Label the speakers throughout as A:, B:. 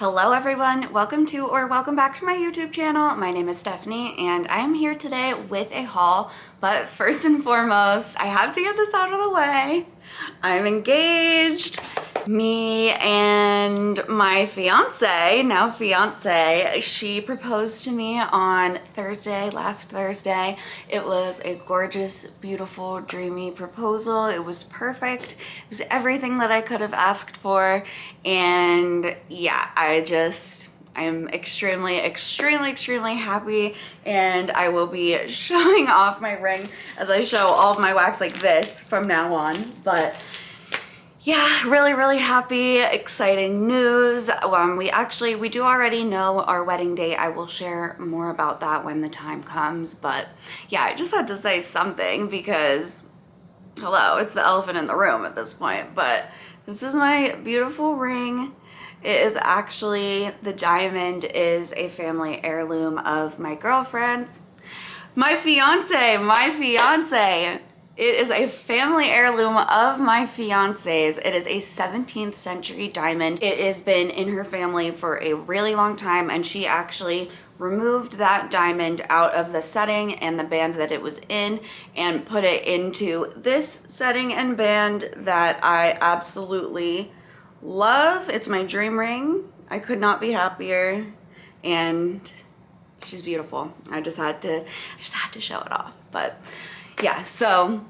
A: Hello everyone, welcome to or welcome back to my YouTube channel. My name is Stephanie and I am here today with a haul, but first and foremost, I have to get this out of the way. I'm engaged. Me and my fiance, now fiance, she proposed to me on last Thursday. It was a gorgeous, beautiful, dreamy proposal. It was perfect. It was everything that I could have asked for. And yeah, I am extremely happy, and I will be showing off my ring as I show all of my wax like this from now on. But yeah, really happy, exciting news. We do already know our wedding date. I will share more about that when the time comes. But yeah, I just had to say something because, hello, it's the elephant in the room at this point. But this is my beautiful ring. It is actually, the diamond is a family heirloom of my girlfriend. My fiance. It is a family heirloom of my fiance's. It is a 17th century diamond. It has been in her family for a really long time, and she actually removed that diamond out of the setting and the band that it was in and put it into this setting and band that I absolutely love. It's my dream ring. I could not be happier, and she's beautiful. I just had to show it off. But yeah, so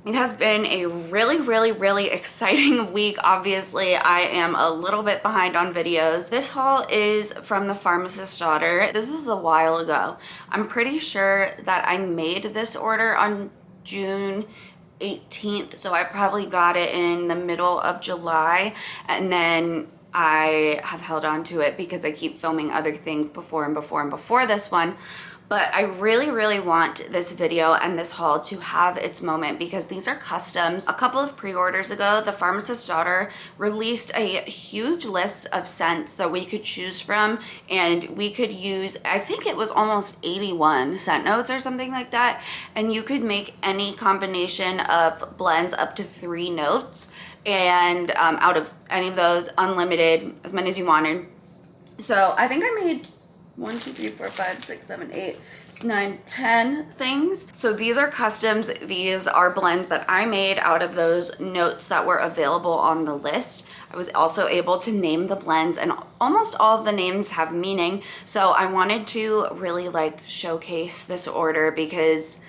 A: it has been a really exciting week. Obviously, I am a little bit behind on videos. This haul is from the Pharmacist's Daughter. This is a while ago. I'm pretty sure that I made this order on June 18th, so I probably got it in the middle of July, and then I have held on to it because I keep filming other things before this one. But I really want this video and this haul to have its moment because these are customs. A couple of pre-orders ago, the Pharmacist's Daughter released a huge list of scents that we could choose from, and we could use, I think it was almost 81 scent notes or something like that, and you could make any combination of blends up to 3 notes, and out of any of those, unlimited, as many as you wanted. So I think I made 1, 2, 3, 4, 5, 6, 7, 8, 9, 10 things. So these are customs. These are blends that I made out of those notes that were available on the list. I was also able to name the blends, and almost all of the names have meaning. So I wanted to really showcase this order because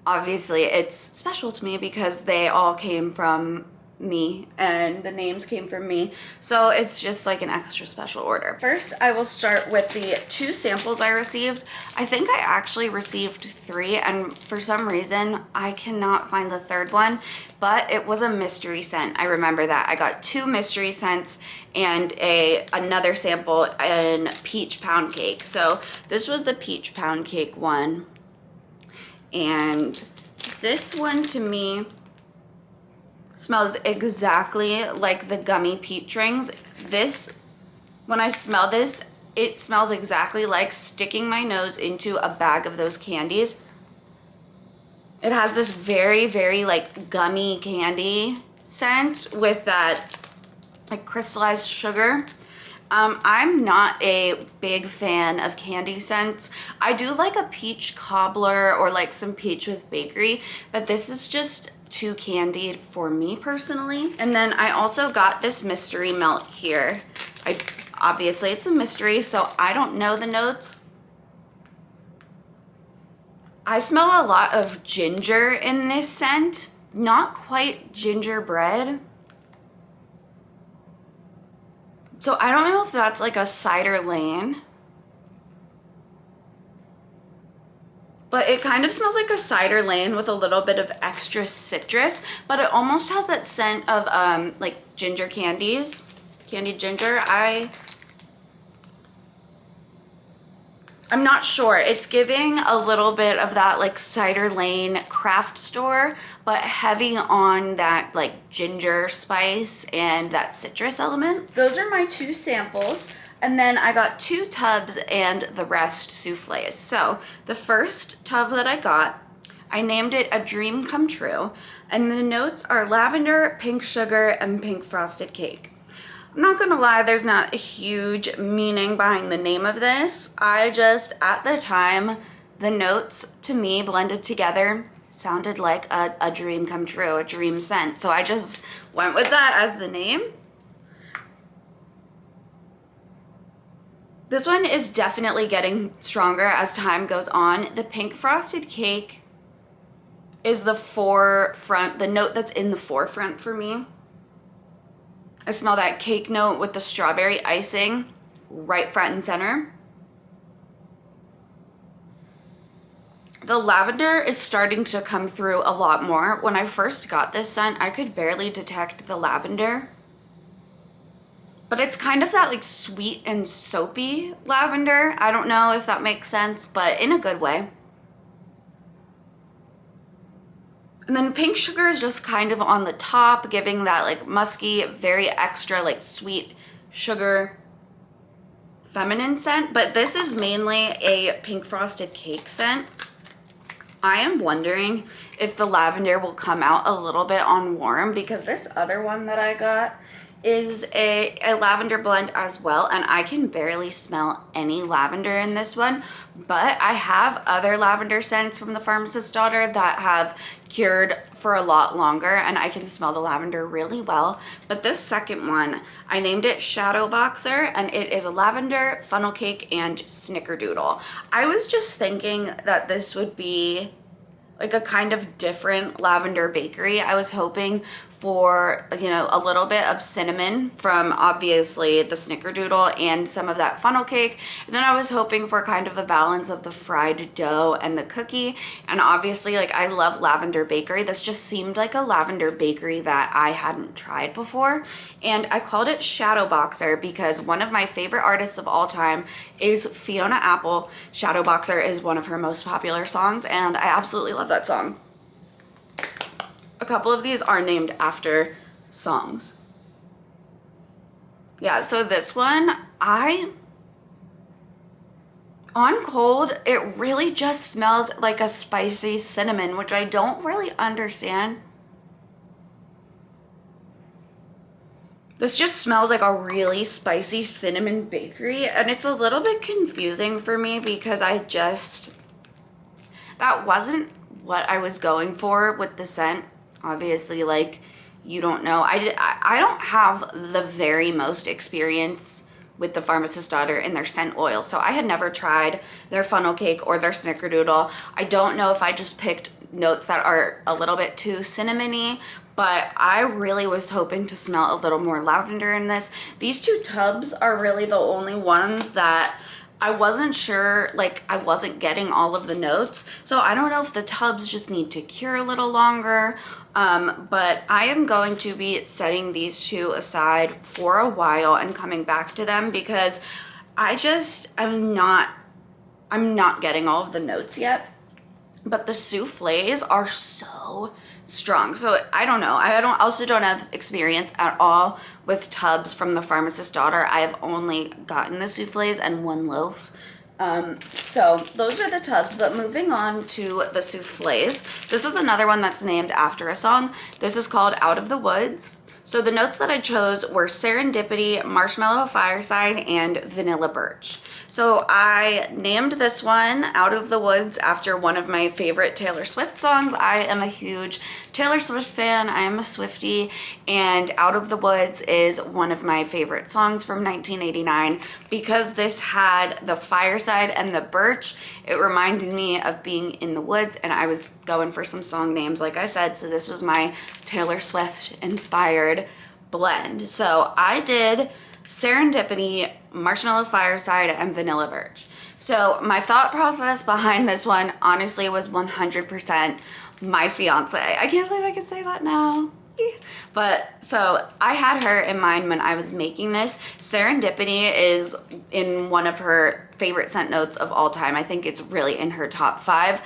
A: obviously it's special to me because they all came from me and the names came from me, so it's just like an extra special order. First, I will start with the 2 samples I received. I think I actually received 3, and for some reason I cannot find the 3rd one, but it was a mystery scent. I remember that. I got 2 mystery scents and another sample in peach pound cake. So this was the peach pound cake one, and this one to me smells exactly like the gummy peach rings. This, when I smell this, it smells exactly like sticking my nose into a bag of those candies. It has this very gummy candy scent with that crystallized sugar. I'm not a big fan of candy scents. I do like a peach cobbler or some peach with bakery, but this is just too candied for me personally. And then I also got this mystery melt here. Obviously it's a mystery, so I don't know the notes. I smell a lot of ginger in this scent, not quite gingerbread. So I don't know if that's like a cider lane, but it kind of smells like a cider lane with a little bit of extra citrus, but it almost has that scent of ginger candies, candied ginger. I'm not sure. It's giving a little bit of that cider lane craft store, but heavy on that ginger spice and that citrus element. Those are my 2 samples. And then I got 2 tubs and the rest soufflés. So the first tub that I got, I named it A Dream Come True. And the notes are lavender, pink sugar, and pink frosted cake. I'm not gonna lie, there's not a huge meaning behind the name of this. I just, at the time, the notes to me blended together sounded like a dream come true, a dream scent. So I just went with that as the name. This one is definitely getting stronger as time goes on. The pink frosted cake is the note that's in the forefront for me. I smell that cake note with the strawberry icing right front and center. The lavender is starting to come through a lot more. When I first got this scent, I could barely detect the lavender. But it's kind of that like sweet and soapy lavender. I don't know if that makes sense, but in a good way. And then pink sugar is just kind of on the top, giving that like musky, very extra like sweet sugar feminine scent. But this is mainly a pink frosted cake scent. I am wondering if the lavender will come out a little bit on warm, because this other one that I got is a lavender blend as well, and I can barely smell any lavender in this one. But I have other lavender scents from the Pharmacist's Daughter that have cured for a lot longer, and I can smell the lavender really well. But this second one, I named it Shadow Boxer, and it is a lavender, funnel cake, and snickerdoodle. I was just thinking that this would be like a kind of different lavender bakery. I was hoping for, you know, a little bit of cinnamon from obviously the snickerdoodle and some of that funnel cake. And then I was hoping for kind of a balance of the fried dough and the cookie. And obviously, like, I love lavender bakery. This just seemed like a lavender bakery that I hadn't tried before. And I called it Shadow Boxer because one of my favorite artists of all time is Fiona Apple. Shadow Boxer is one of her most popular songs, and I absolutely love that song. A couple of these are named after songs. Yeah, so this one, on cold, it really just smells like a spicy cinnamon, which I don't really understand. This just smells like a really spicy cinnamon bakery, and it's a little bit confusing for me because that wasn't what I was going for with the scent. Obviously, like, you don't know. I don't have the very most experience with the Pharmacist's Daughter and their scent oil, so I had never tried their funnel cake or their snickerdoodle. I don't know if I just picked notes that are a little bit too cinnamony, but I really was hoping to smell a little more lavender in this. These two tubs are really the only ones that I wasn't sure, like, I wasn't getting all of the notes. So I don't know if the tubs just need to cure a little longer, but I am going to be setting these two aside for a while and coming back to them because I'm not getting all of the notes yet. But the souffles are so strong. So I don't know. I also don't have experience at all with tubs from the Pharmacist's Daughter. I have only gotten the souffles and one loaf. So those are the tubs, but moving on to the souffles. This is another one that's named after a song. This is called Out of the Woods. So the notes that I chose were serendipity, marshmallow fireside, and vanilla birch. So I named this one Out of the Woods after one of my favorite Taylor Swift songs. I am a huge Taylor Swift fan. I am a Swiftie, and Out of the Woods is one of my favorite songs from 1989 because this had the fireside and the birch. It reminded me of being in the woods, and I was going for some song names, like I said, so this was my Taylor Swift inspired blend. So I did serendipity, marshmallow fireside, and vanilla birch. So my thought process behind this one honestly was 100% my fiance. I can't believe I can say that now. But so I had her in mind when I was making this. Serendipity is in one of her favorite scent notes of all time. I think it's really in her top 5.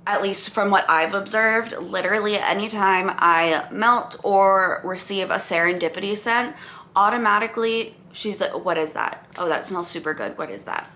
A: At least from what I've observed, literally anytime I melt or receive a serendipity scent, automatically she's like, what is that? Oh, that smells super good. What is that?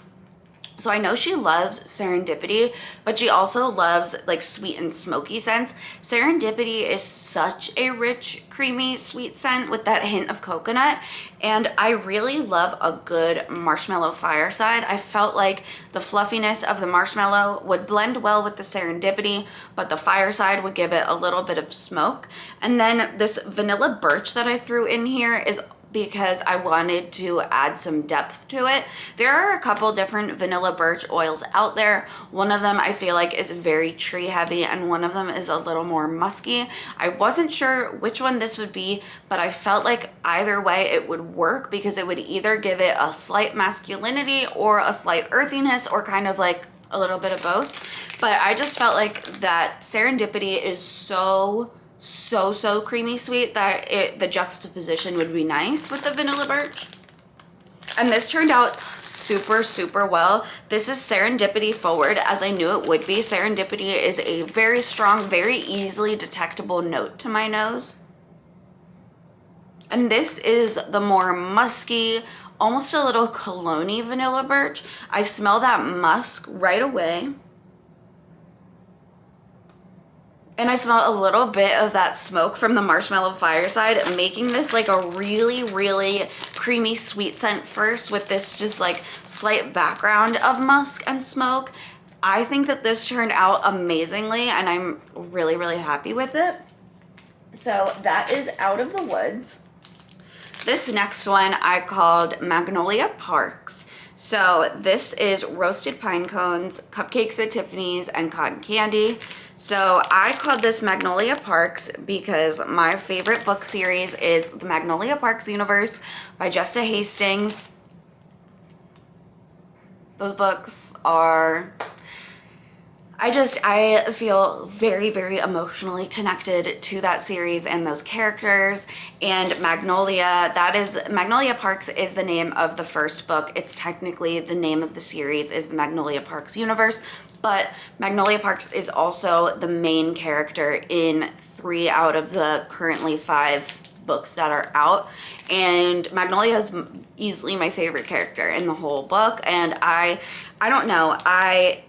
A: So I know she loves Serendipity, but she also loves like sweet and smoky scents. Serendipity is such a rich, creamy, sweet scent with that hint of coconut. And I really love a good marshmallow fireside. I felt like the fluffiness of the marshmallow would blend well with the Serendipity, but the fireside would give it a little bit of smoke. And then this vanilla birch that I threw in here is because I wanted to add some depth to it. There are a couple different vanilla birch oils out there. One of them I feel like is very tree heavy and one of them is a little more musky. I wasn't sure which one this would be, but I felt like either way it would work because it would either give it a slight masculinity or a slight earthiness or kind of like a little bit of both. But I just felt like that Serendipity is so creamy sweet that the juxtaposition would be nice with the vanilla birch. And this turned out super well. This is Serendipity forward, as I knew it would be. Serendipity is a very strong, very easily detectable note to my nose. And this is the more musky, almost a little cologne-y vanilla birch. I smell that musk right away. And I smell a little bit of that smoke from the marshmallow fireside, making this like a really creamy sweet scent first with this just like slight background of musk and smoke. I think that this turned out amazingly and I'm really happy with it. So that is Out of the Woods. This next one I called Magnolia Parks. So this is roasted pine cones, cupcakes at Tiffany's, and cotton candy. So I called this Magnolia Parks because my favorite book series is the Magnolia Parks universe by Jessa Hastings. Those books are, I feel very emotionally connected to that series and those characters. And Magnolia Parks is the name of the first book. It's technically the name of the series is the Magnolia Parks universe. But Magnolia Parks is also the main character in 3 out of the currently 5 books that are out. And Magnolia is easily my favorite character in the whole book. And I don't know, I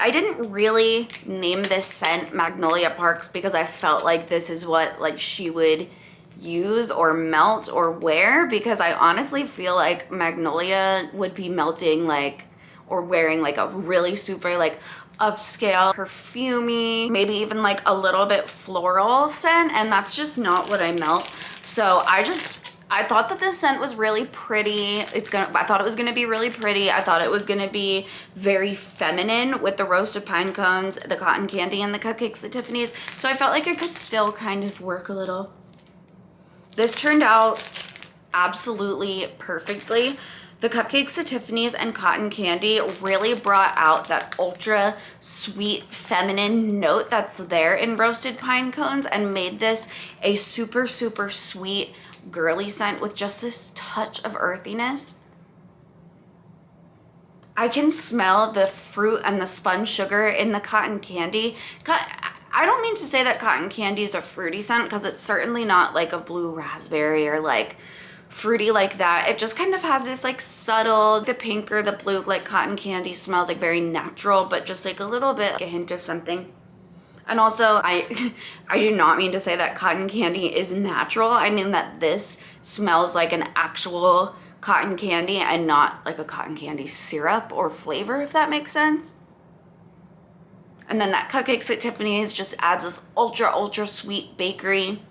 A: didn't really name this scent Magnolia Parks because I felt like this is what like she would use or melt or wear, because I honestly feel like Magnolia would be melting like or wearing like a really super like upscale, perfumey, maybe even like a little bit floral scent, and that's just not what I melt. So I thought that this scent was really pretty. I thought it was gonna be really pretty. I thought it was gonna be very feminine with the roasted pine cones, the cotton candy, and the cupcakes at Tiffany's. So I felt like it could still kind of work a little. This turned out absolutely perfectly. The cupcakes at Tiffany's and cotton candy really brought out that ultra sweet feminine note that's there in roasted pine cones and made this a super sweet girly scent with just this touch of earthiness. I can smell the fruit and the spun sugar in the cotton candy. I don't mean to say that cotton candy is a fruity scent because it's certainly not like a blue raspberry or like fruity like that. It just kind of has this like subtle, the pink or the blue like cotton candy smells like very natural, but just like a little bit, like a hint of something. And also I do not mean to say that cotton candy is natural. I mean that this smells like an actual cotton candy and not like a cotton candy syrup or flavor, if that makes sense. And then that cupcakes at Tiffany's just adds this ultra sweet bakery.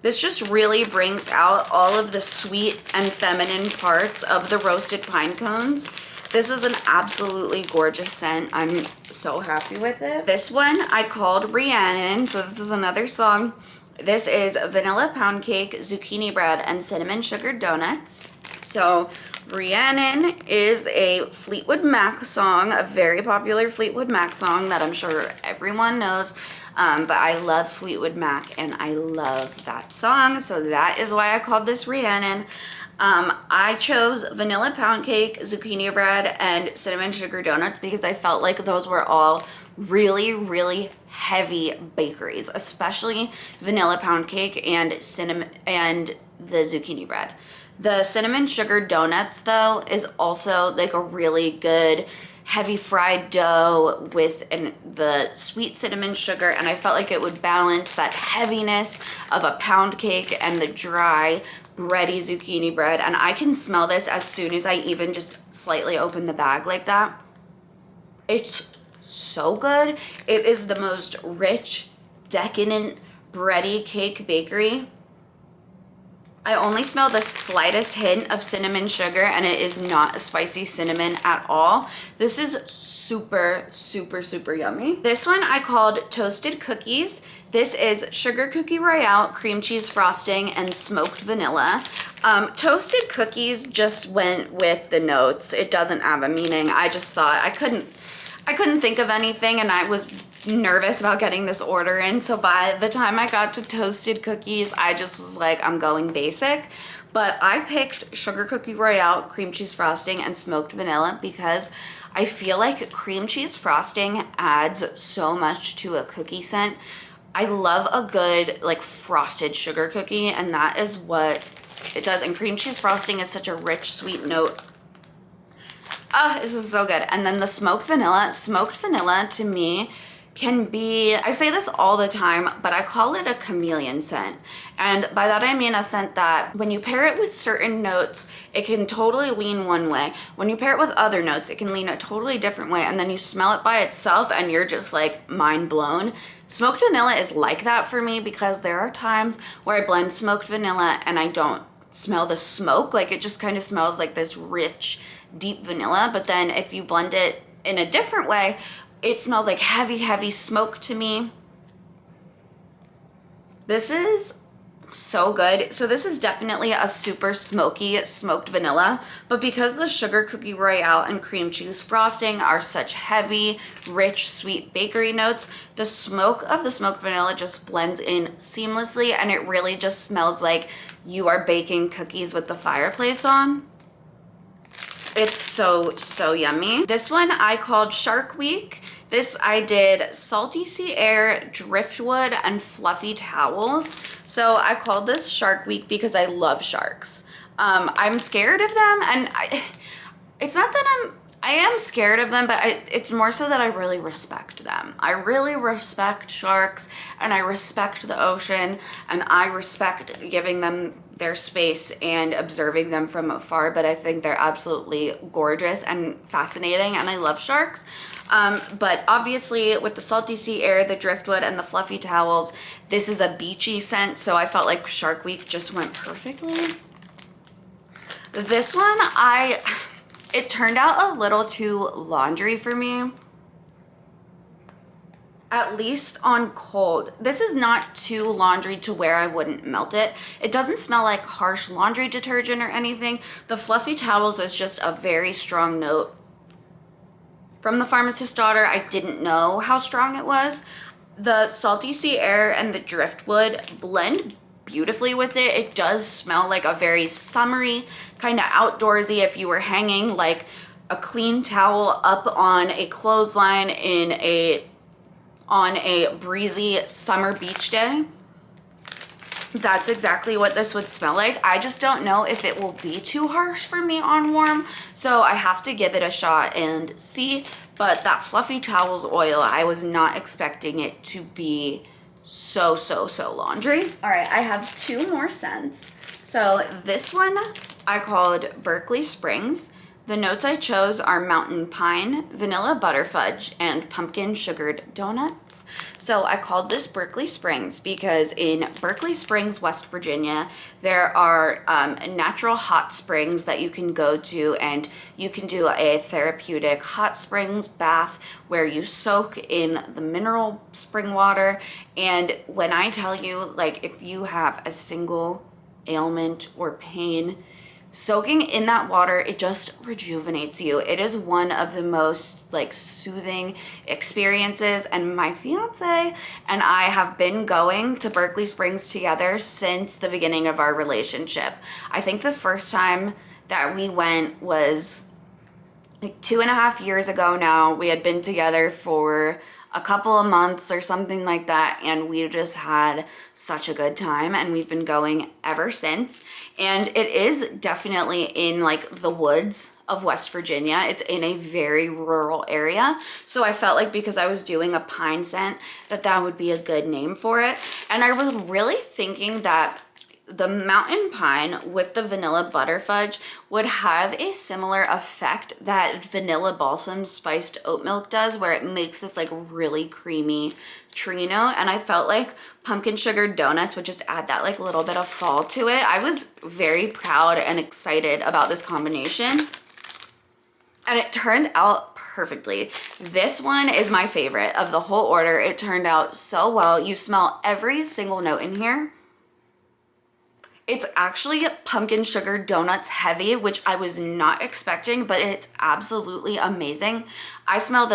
A: This just really brings out all of the sweet and feminine parts of the roasted pine cones. This is an absolutely gorgeous scent. I'm so happy with it. This one I called Rhiannon, so this is another song. This is vanilla pound cake, zucchini bread, and cinnamon sugar donuts. So Rhiannon is a Fleetwood Mac song, a very popular Fleetwood Mac song that I'm sure everyone knows. But I love Fleetwood Mac and I love that song, so that is why I called this Rhiannon. I chose vanilla pound cake, zucchini bread, and cinnamon sugar donuts because I felt like those were all really heavy bakeries, especially vanilla pound cake and cinnamon and the zucchini bread. The cinnamon sugar donuts though is also like a really good heavy fried dough with the sweet cinnamon sugar, and I felt like it would balance that heaviness of a pound cake and the dry bready zucchini bread. And I can smell this as soon as I even just slightly open the bag like that. It's so good. It is the most rich, decadent, bready cake bakery. I only smell the slightest hint of cinnamon sugar, and it is not a spicy cinnamon at all. This is super, super, super yummy. This one I called Toasted Cookies. This is sugar cookie royale, cream cheese frosting, and smoked vanilla. Toasted cookies just went with the notes. It doesn't have a meaning. I just thought I couldn't think of anything, and I was nervous about getting this order in. So by the time I got to toasted cookies, I just was like, I'm going basic. But I picked sugar cookie royale, cream cheese frosting, and smoked vanilla because I feel like cream cheese frosting adds so much to a cookie scent. I love a good like frosted sugar cookie, and that is what it does. And cream cheese frosting is such a rich, sweet note. This is so good. And then the smoked vanilla to me can be, I say this all the time, but I call it a chameleon scent. And by that I mean a scent that when you pair it with certain notes, it can totally lean one way. When you pair it with other notes, it can lean a totally different way. And then you smell it by itself and you're just like mind blown. Smoked vanilla is like that for me because there are times where I blend smoked vanilla and I don't smell the smoke. Like it just kind of smells like this rich, deep vanilla. But then if you blend it in a different way, it smells like heavy, heavy smoke to me. This is so good. So this is definitely a super smoky smoked vanilla, but because the sugar cookie royale and cream cheese frosting are such heavy, rich, sweet bakery notes, the smoke of the smoked vanilla just blends in seamlessly, and it really just smells like you are baking cookies with the fireplace on. It's so, so yummy. This one I called Shark Week. This I did salty sea air, driftwood, and fluffy towels. So I called this Shark Week because I love sharks. I'm scared of them, and it's not that I am scared of them, but it's more so that I really respect them. I really respect sharks, and I respect the ocean, and I respect giving them their space and observing them from afar, but I think they're absolutely gorgeous and fascinating, and I love sharks. But obviously with the salty sea air, the driftwood, and the fluffy towels, this is a beachy scent, so I felt like Shark Week just went perfectly. This one, it turned out a little too laundry for me. At least on cold. This is not too laundry to where I wouldn't melt it. It doesn't smell like harsh laundry detergent or anything. The fluffy towels is just a very strong note. From the Pharmacist's Daughter, I didn't know how strong it was. The salty sea air and the driftwood blend beautifully with it. It does smell like a very summery, kind of outdoorsy, if you were hanging like a clean towel up on a clothesline on a breezy summer beach day. That's exactly what this would smell like. I just don't know if it will be too harsh for me on warm, so I have to give it a shot and see. But that fluffy towels oil, I was not expecting it to be so laundry. All right, I have two more scents. So this one I called Berkeley Springs. The notes I chose are mountain pine, vanilla butterfudge, and pumpkin sugared donuts. So I called this Berkeley Springs because in Berkeley Springs, West Virginia, there are natural hot springs that you can go to, and you can do a therapeutic hot springs bath where you soak in the mineral spring water. And when I tell you, like, if you have a single ailment or pain, soaking in that water, it just rejuvenates you. It is one of the most like soothing experiences, and my fiance and I have been going to Berkeley Springs together since the beginning of our relationship. I think the first time that we went was like 2.5 years ago now. We had been together for a couple of months or something like that, and we just had such a good time, and we've been going ever since. And it is definitely in like the woods of West Virginia. It's in a very rural area, so I felt like because I was doing a pine scent that would be a good name for it. And I was really thinking that the mountain pine with the vanilla butter fudge would have a similar effect that vanilla balsam spiced oat milk does, where it makes this like really creamy tree note. And I felt like pumpkin sugar donuts would just add that like little bit of fall to it. I was very proud and excited about this combination, and it turned out perfectly. This one is my favorite of the whole order. It turned out so well. You smell every single note in here. It's actually pumpkin sugar donuts heavy, which I was not expecting, but it's absolutely amazing. I smell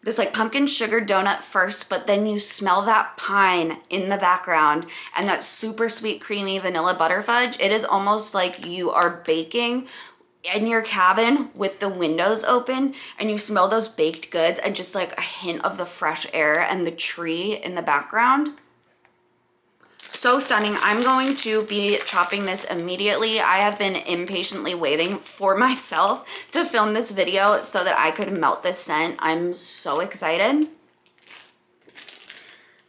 A: this like pumpkin sugar donut first, but then you smell that pine in the background and that super sweet creamy vanilla butter fudge. It is almost like you are baking in your cabin with the windows open, and you smell those baked goods and just like a hint of the fresh air and the tree in the background. So stunning. I'm going to be chopping this immediately. I have been impatiently waiting for myself to film this video so that I could melt this scent. I'm so excited.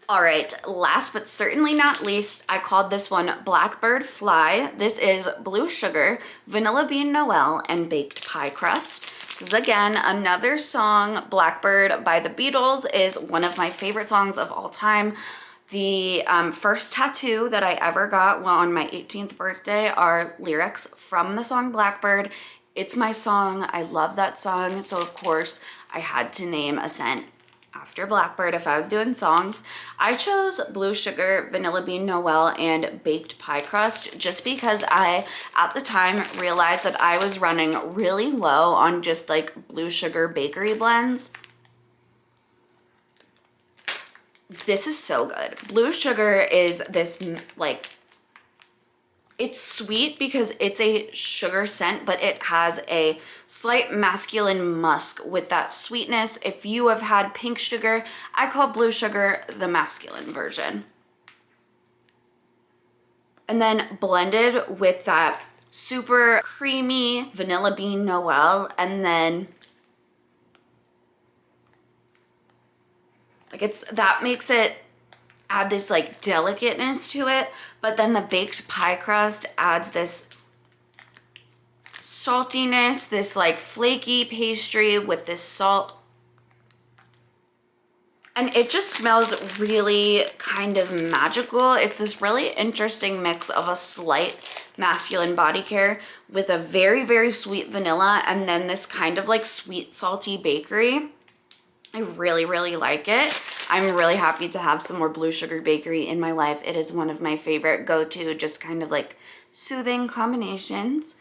A: All right, last but certainly not least, I called this one Blackbird Fly. This is blue sugar, vanilla bean noel, and baked pie crust. This is again another song. Blackbird by the Beatles is one of my favorite songs of all time. The first tattoo that I ever got on my 18th birthday are lyrics from the song Blackbird. It's my song. I love that song. So of course I had to name a scent after Blackbird if I was doing songs. I chose blue sugar, vanilla bean noel, and baked pie crust just because I, at the time, realized that I was running really low on just like blue sugar bakery blends. This is so good. Blue sugar is this like, it's sweet because it's a sugar scent, but it has a slight masculine musk with that sweetness. If you have had pink sugar, I call blue sugar the masculine version. And then blended with that super creamy vanilla bean noel, and then like that makes it add this like delicateness to it, but then the baked pie crust adds this saltiness, this like flaky pastry with this salt. And it just smells really kind of magical. It's this really interesting mix of a slight masculine body care with a very, very sweet vanilla, and then this kind of like sweet, salty bakery. I really, really like it. I'm really happy to have some more blue sugar bakery in my life. It is one of my favorite go-to, just kind of like soothing combinations.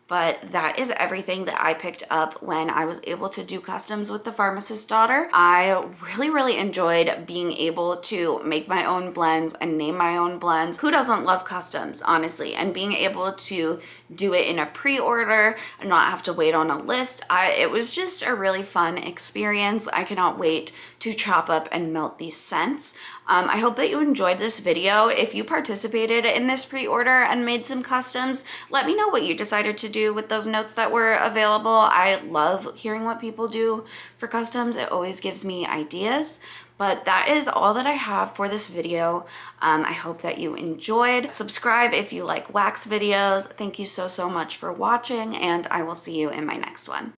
A: But that is everything that I picked up when I was able to do customs with the pharmacist's daughter. I really, really enjoyed being able to make my own blends and name my own blends. Who doesn't love customs, honestly? And being able to do it in a pre-order and not have to wait on a list. It was just a really fun experience. I cannot wait to chop up and melt these scents. I hope that you enjoyed this video. If you participated in this pre-order and made some customs, let me know what you decided to do with those notes that were available. I love hearing what people do for customs. It always gives me ideas. But that is all that I have for this video. I hope that you enjoyed. Subscribe if you like wax videos. Thank you so, so much for watching, and I will see you in my next one.